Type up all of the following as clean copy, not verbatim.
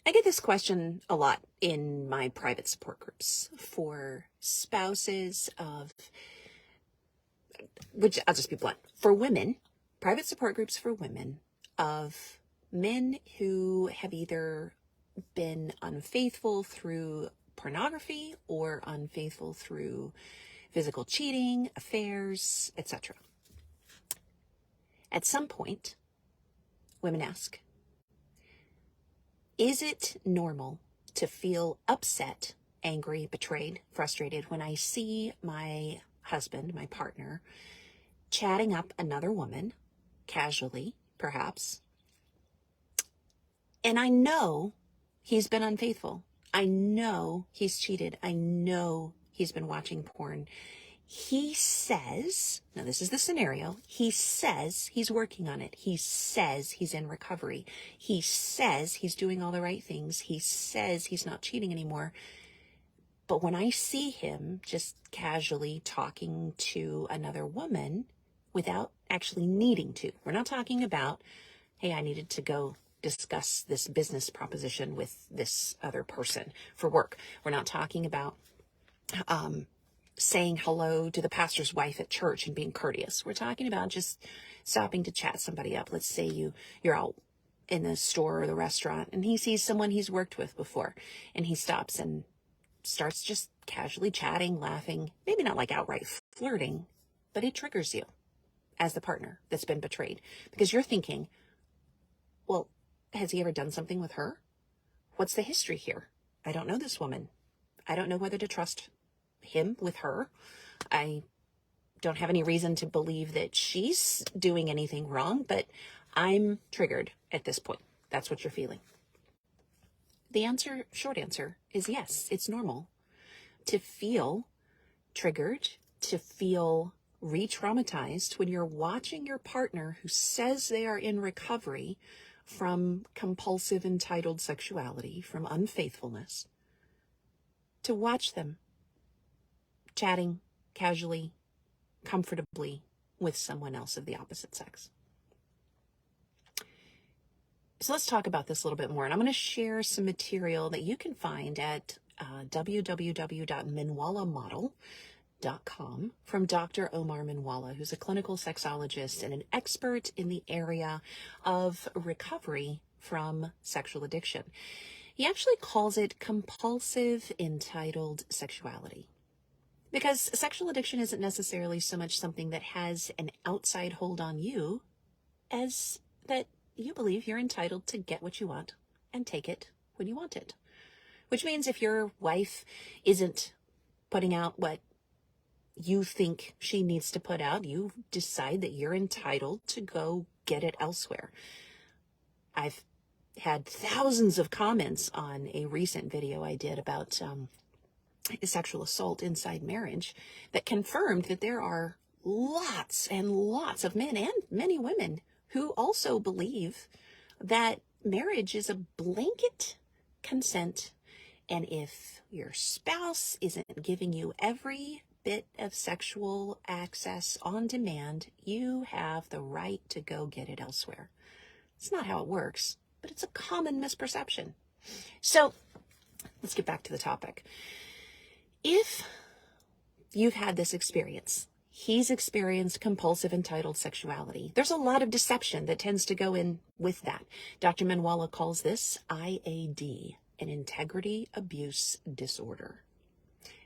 I get this question a lot in my private support groups for spouses of, which I'll just be blunt, for women, private support groups for women of men who have either been unfaithful through pornography or unfaithful through physical cheating, affairs, etc. At some point, women ask, is it normal to feel upset, angry, betrayed, frustrated when I see my husband, my partner, chatting up another woman, casually, perhaps, and I know he's been unfaithful. I know he's cheated. I know he's been watching porn. He says, now this is the scenario, he says he's working on it. He says he's in recovery. He says he's doing all the right things. He says he's not cheating anymore. But when I see him just casually talking to another woman without actually needing to, we're not talking about, hey, I needed to go discuss this business proposition with this other person for work. We're not talking about saying hello to the pastor's wife at church and being courteous. We're talking about just stopping to chat somebody up. Let's say you're out in the store or the restaurant and he sees someone he's worked with before and he stops and starts just casually chatting, laughing, maybe not like outright flirting, but it triggers you as the partner that's been betrayed because you're thinking, well, has he ever done something with her? What's the history here? I don't know this woman. I don't know whether to trust him with her. I don't have any reason to believe that she's doing anything wrong, but I'm triggered at this point. That's what you're feeling. The short answer is yes, it's normal to feel triggered, to feel re-traumatized when you're watching your partner who says they are in recovery from compulsive entitled sexuality, from unfaithfulness, to watch them chatting casually, comfortably with someone else of the opposite sex. So let's talk about this a little bit more. And I'm going to share some material that you can find at www.minwalamodel.com from Dr. Omar Minwala, who's a clinical sexologist and an expert in the area of recovery from sexual addiction. He actually calls it compulsive entitled sexuality. Because sexual addiction isn't necessarily so much something that has an outside hold on you as that you believe you're entitled to get what you want and take it when you want it. Which means if your wife isn't putting out what you think she needs to put out, you decide that you're entitled to go get it elsewhere. I've had thousands of comments on a recent video I did about sexual assault inside marriage that confirmed that there are lots and lots of men and many women who also believe that marriage is a blanket consent. And if your spouse isn't giving you every bit of sexual access on demand, you have the right to go get it elsewhere. It's not how it works, but it's a common misperception. So let's get back to the topic. If you've had this experience, he's experienced compulsive entitled sexuality, there's a lot of deception that tends to go in with that. Dr. Minwala calls this IAD, an integrity abuse disorder.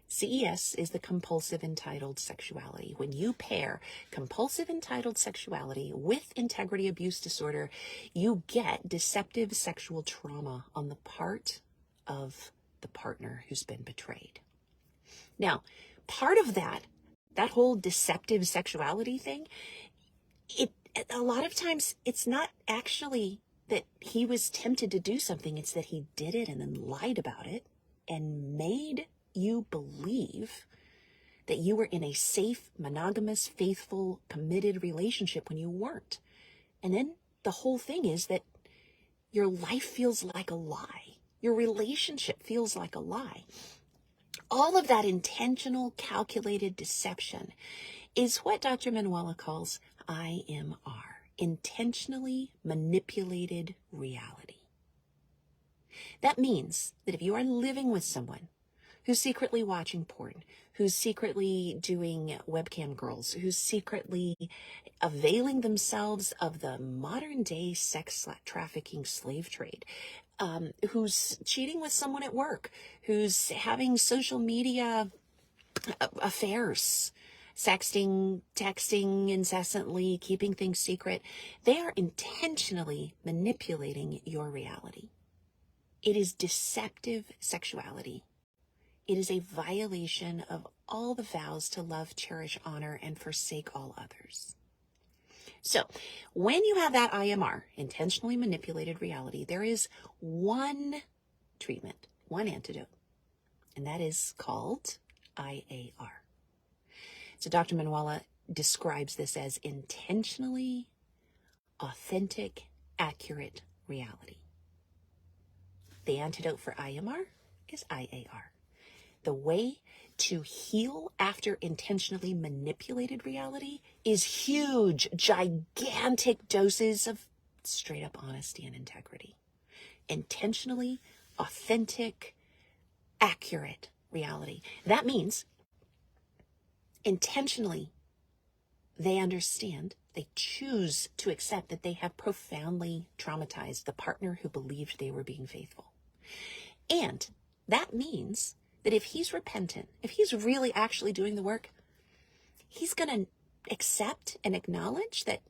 CES is the compulsive entitled sexuality. When you pair compulsive entitled sexuality with integrity abuse disorder, you get deceptive sexual trauma on the part of the partner who's been betrayed. Now, part of that whole deceptive sexuality thing, a lot of times it's not actually that he was tempted to do something. It's that he did it and then lied about it and made you believe that you were in a safe, monogamous, faithful, committed relationship when you weren't. And then the whole thing is that your life feels like a lie. Your relationship feels like a lie. All of that intentional, calculated deception is what Dr. Minwala calls IMR, intentionally manipulated reality. That means that if you are living with someone who's secretly watching porn, who's secretly doing webcam girls, who's secretly availing themselves of the modern day sex trafficking slave trade, who's cheating with someone at work, who's having social media affairs, sexting, texting incessantly, keeping things secret, they are intentionally manipulating your reality. It is deceptive sexuality. It is a violation of all the vows to love, cherish, honor, and forsake all others. So when you have that IMR, intentionally manipulated reality, there is one treatment, one antidote, and that is called IAR. So Dr. Manwala describes this as intentionally authentic, accurate reality. The antidote for IMR is IAR. The way to heal after intentionally manipulated reality is huge, gigantic doses of straight up honesty and integrity. Intentionally authentic, accurate reality. That means intentionally they understand, they choose to accept that they have profoundly traumatized the partner who believed they were being faithful. And that means that if he's repentant, if he's really actually doing the work, he's going to accept and acknowledge that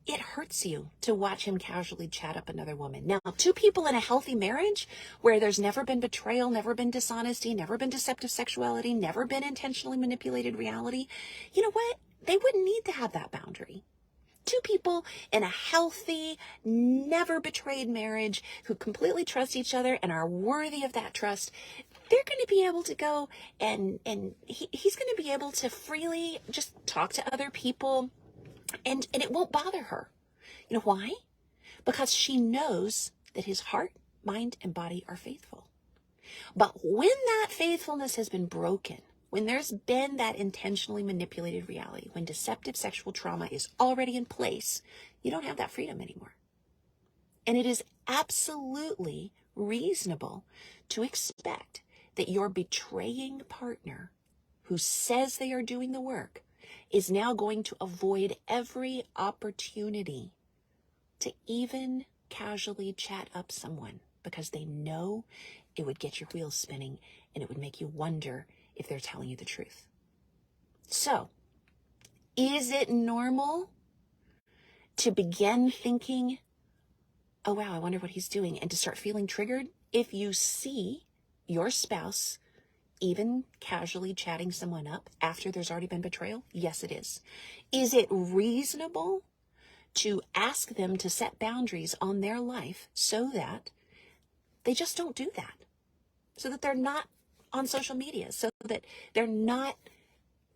it hurts you to watch him casually chat up another woman. Now, two people in a healthy marriage where there's never been betrayal, never been dishonesty, never been deceptive sexuality, never been intentionally manipulated reality, you know what? They wouldn't need to have that boundary. Two people in a healthy, never betrayed marriage who completely trust each other and are worthy of that trust, they're going to be able to go and he's going to be able to freely just talk to other people and it won't bother her. You know why? Because she knows that his heart, mind, and body are faithful. But when that faithfulness has been broken, when there's been that intentionally manipulated reality, when deceptive sexual trauma is already in place, you don't have that freedom anymore. And it is absolutely reasonable to expect that your betraying partner who says they are doing the work is now going to avoid every opportunity to even casually chat up someone because they know it would get your wheels spinning and it would make you wonder if they're telling you the truth. So, is it normal to begin thinking, oh wow, I wonder what he's doing, and to start feeling triggered if you see your spouse even casually chatting someone up after there's already been betrayal? Yes, it is. Is it reasonable to ask them to set boundaries on their life so that they just don't do that? So that they're not on social media, so that they're not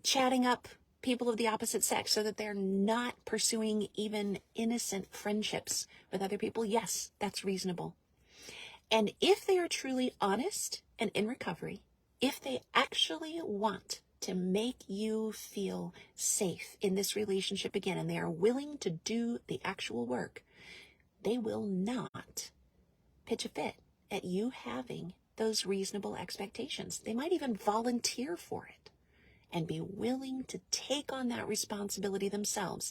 chatting up people of the opposite sex, so that they're not pursuing even innocent friendships with other people? Yes, that's reasonable. And if they are truly honest and in recovery, if they actually want to make you feel safe in this relationship again, and they are willing to do the actual work, they will not pitch a fit at you having those reasonable expectations. They might even volunteer for it and be willing to take on that responsibility themselves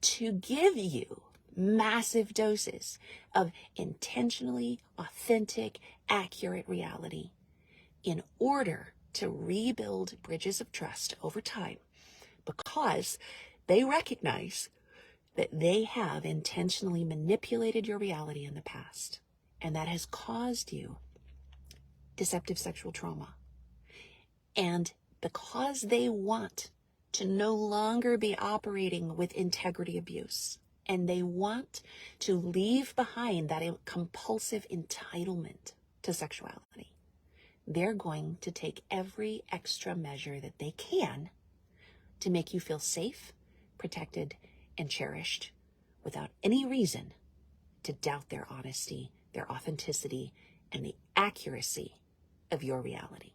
to give you massive doses of intentionally authentic, accurate reality in order to rebuild bridges of trust over time, because they recognize that they have intentionally manipulated your reality in the past, and that has caused you deceptive sexual trauma. And because they want to no longer be operating with integrity abuse, and they want to leave behind that compulsive entitlement to sexuality, they're going to take every extra measure that they can to make you feel safe, protected, and cherished without any reason to doubt their honesty, their authenticity, and the accuracy of your reality.